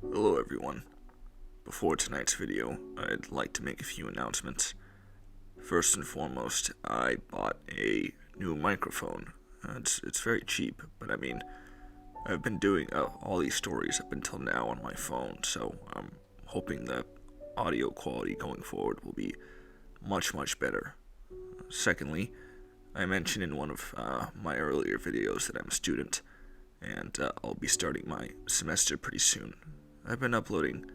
Hello everyone. Before tonight's video, I'd like to make a few announcements. First and foremost, I bought a new microphone. It's very cheap, but I've been doing all these stories up until now on my phone, so I'm hoping the audio quality going forward will be much better. Secondly, I mentioned in one of my earlier videos that I'm a student, and I'll be starting my semester pretty soon. I've been uploading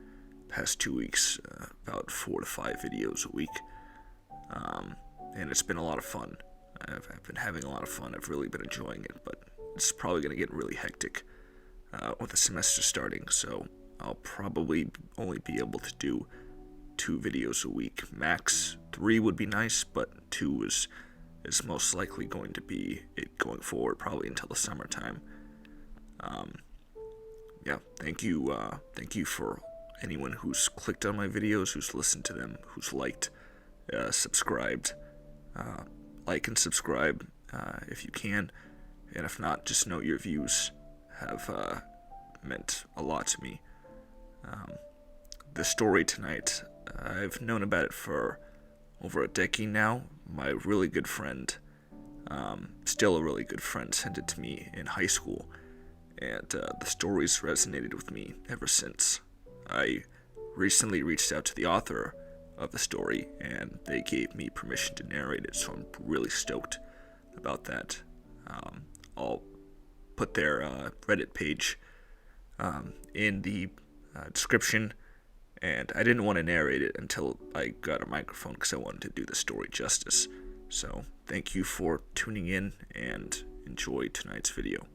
past 2 weeks about 4 to 5 videos a week, and it's been a lot of fun. I've been having a lot of fun. I've really been enjoying it, but it's probably going to get really hectic with the semester starting, so I'll probably only be able to do 2 videos a week. Max 3 would be nice, but 2 is most likely going to be it going forward, probably until the summertime. Thank you for anyone who's clicked on my videos, who's listened to them, who's liked, subscribed. Like and subscribe if you can, and if not, just know your views have meant a lot to me. The story tonight, I've known about it for over a decade now. My really good friend, still a really good friend, sent it to me in high school, and the story's resonated with me ever since. I recently reached out to the author of the story, and they gave me permission to narrate it, so I'm really stoked about that. I'll put their Reddit page in the description, and I didn't want to narrate it until I got a microphone because I wanted to do the story justice. So thank you for tuning in, and enjoy tonight's video.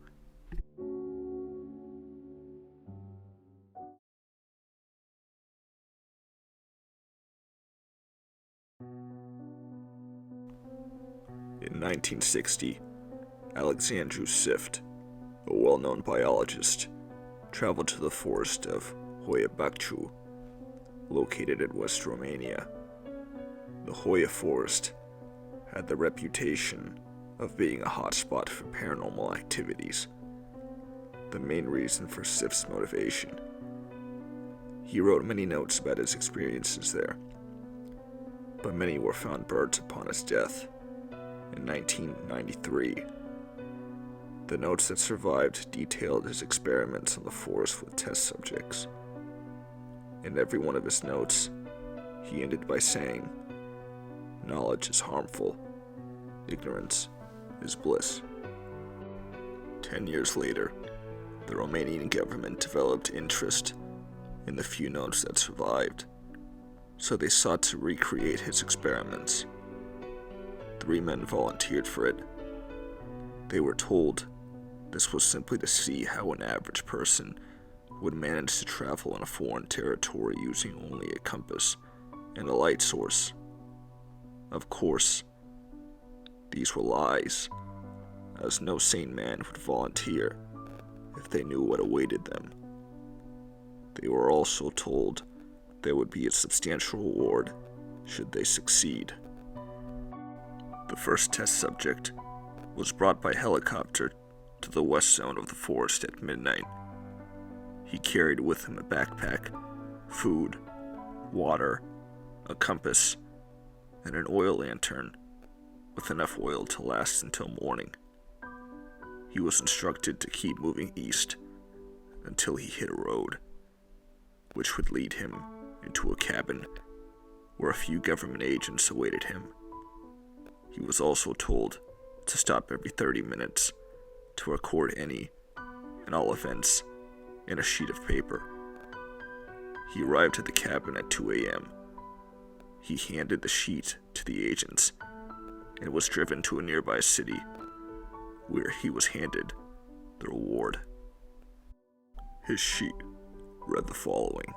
In 1960, Alexandru Sift, a well-known biologist, traveled to the forest of Hoya Baciu, located in West Romania. The Hoya forest had the reputation of being a hotspot for paranormal activities, the main reason for Sift's motivation. He wrote many notes about his experiences there, but many were found burnt upon his death in 1993. The notes that survived detailed his experiments in the forest with test subjects. In every one of his notes, he ended by saying, "Knowledge is harmful. Ignorance is bliss." 10 years later, the Romanian government developed interest in the few notes that survived, so they sought to recreate his experiments. 3 men volunteered for it. They were told this was simply to see how an average person would manage to travel in a foreign territory using only a compass and a light source. Of course, these were lies, as no sane man would volunteer if they knew what awaited them. They were also told there would be a substantial reward should they succeed. The first test subject was brought by helicopter to the west zone of the forest at midnight. He carried with him a backpack, food, water, a compass, and an oil lantern with enough oil to last until morning. He was instructed to keep moving east until he hit a road, which would lead him into a cabin where a few government agents awaited him. He was also told to stop every 30 minutes to record any and all events in a sheet of paper. He arrived at the cabin at 2 a.m. He handed the sheet to the agents and was driven to a nearby city where he was handed the reward. His sheet read the following: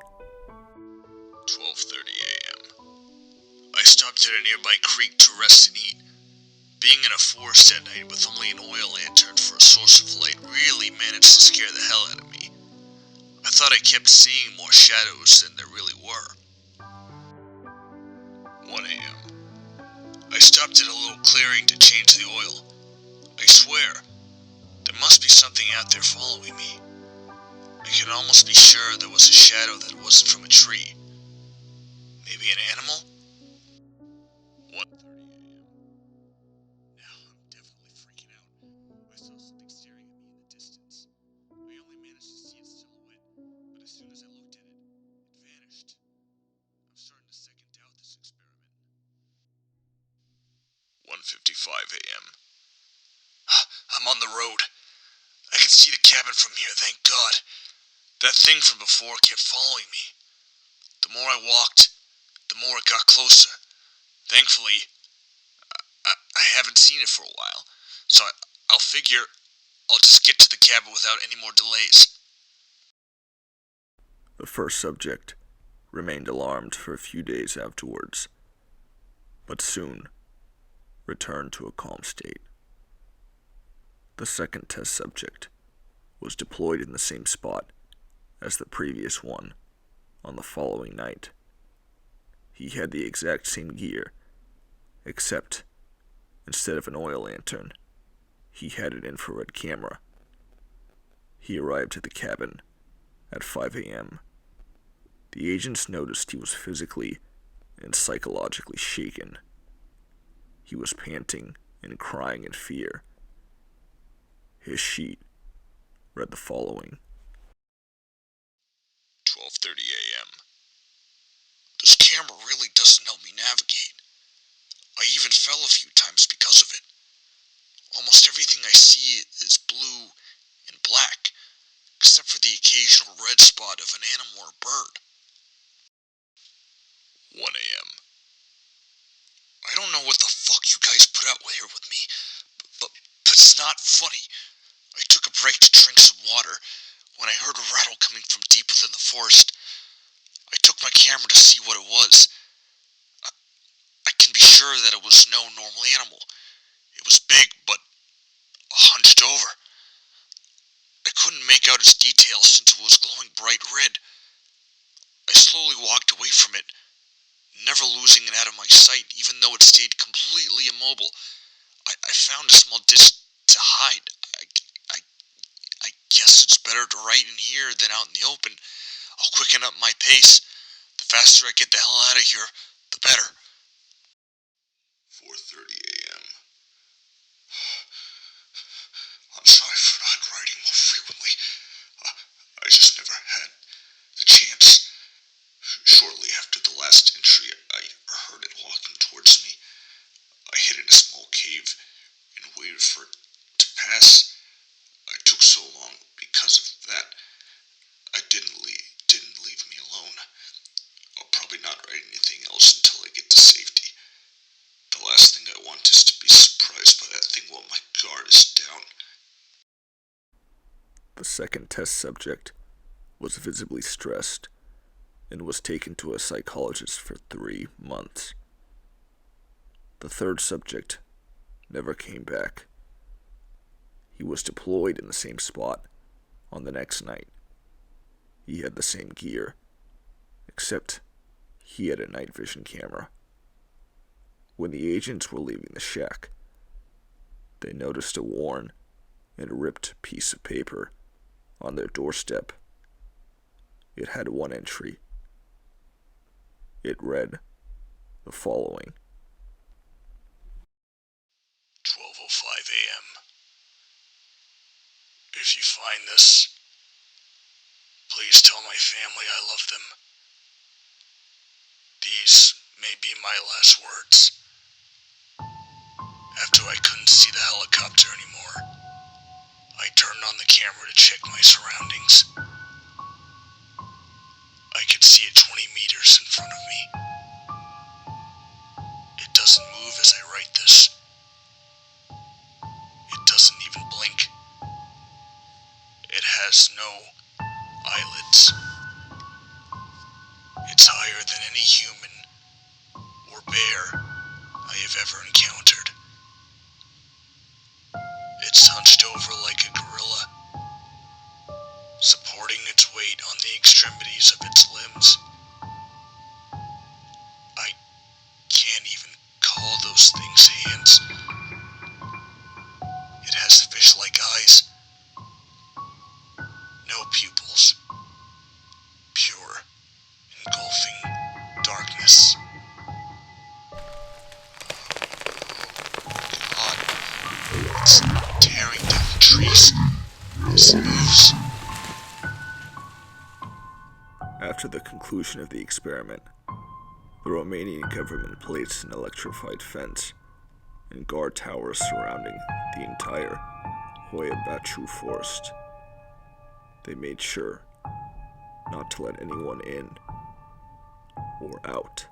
12:30 a.m. I stopped at a nearby creek to rest and eat. Being in a forest at night with only an oil lantern for a source of light really managed to scare the hell out of me. I thought I kept seeing more shadows than there really were. 1 a.m. I stopped at a little clearing to change the oil. I swear, there must be something out there following me. I can almost be sure there was a shadow that wasn't from a tree. Maybe an animal? 1:30 a.m. Now I'm definitely freaking out. I saw something staring at me in the distance. I only managed to see its silhouette, but as soon as I looked at it, it vanished. I'm starting to second doubt this experiment. 1:55 a.m. I'm on the road. I can see the cabin from here, thank God. That thing from before kept following me. The more I walked, the more it got closer. Thankfully, I haven't seen it for a while, so I'll figure I'll just get to the cabin without any more delays. The first subject remained alarmed for a few days afterwards, but soon returned to a calm state. The second test subject was deployed in the same spot as the previous one on the following night. He had the exact same gear, except instead of an oil lantern, he had an infrared camera. He arrived at the cabin at 5 a.m. The agents noticed he was physically and psychologically shaken. He was panting and crying in fear. His sheet read the following. 12:30 a.m. This camera really doesn't help me navigate. I even fell a few times because of it. Almost everything I see is blue and black, except for the occasional red spot of an animal or bird. 1 a.m. I don't know what the fuck you guys put out here with me, but it's not funny. I took a break to drink some water when I heard a rattle coming from deep within the forest. I took my camera to see what it was. I can be sure that it was no normal animal. It was big, but hunched over. I couldn't make out its details since it was glowing bright red. I slowly walked away from it, never losing it out of my sight, even though it stayed completely immobile. I found a small disc to hide. I guess it's better to write in here than out in the open. I'll quicken up my pace. The faster I get the hell out of here, the better. 4:30 a.m. I'm sorry for not writing more frequently. I just never had the chance. Shortly after the last entry, I heard it walking towards me. I hid in a small cave and waited for it to pass. I took so long because of that. I didn't leave me alone. I'll probably not write anything else until I get to safety. The last thing I want is to be surprised by that thing while my guard is down. The second test subject was visibly stressed and was taken to a psychologist for 3 months. The third subject never came back. He was deployed in the same spot on the next night. He had the same gear, except he had a night vision camera. When the agents were leaving the shack, they noticed a worn and ripped piece of paper on their doorstep. It had one entry. It read the following. 12:05 a.m. If you find this, please tell my family I love them. These may be my last words. After I couldn't see the helicopter anymore, I turned on the camera to check my surroundings. I could see it 20 meters in front of me. It doesn't move as I write this. It doesn't even blink. It has no eyelids. It's higher than any human or bear I have ever encountered. It's hunched over like a gorilla, supporting its weight on the extremities of its limbs. I can't even call those things hands. It has fish-like eyes, no pupils, tearing down the trees. Snooze. After the conclusion of the experiment, the Romanian government placed an electrified fence and guard towers surrounding the entire Hoya Baciu forest. They made sure not to let anyone in or out.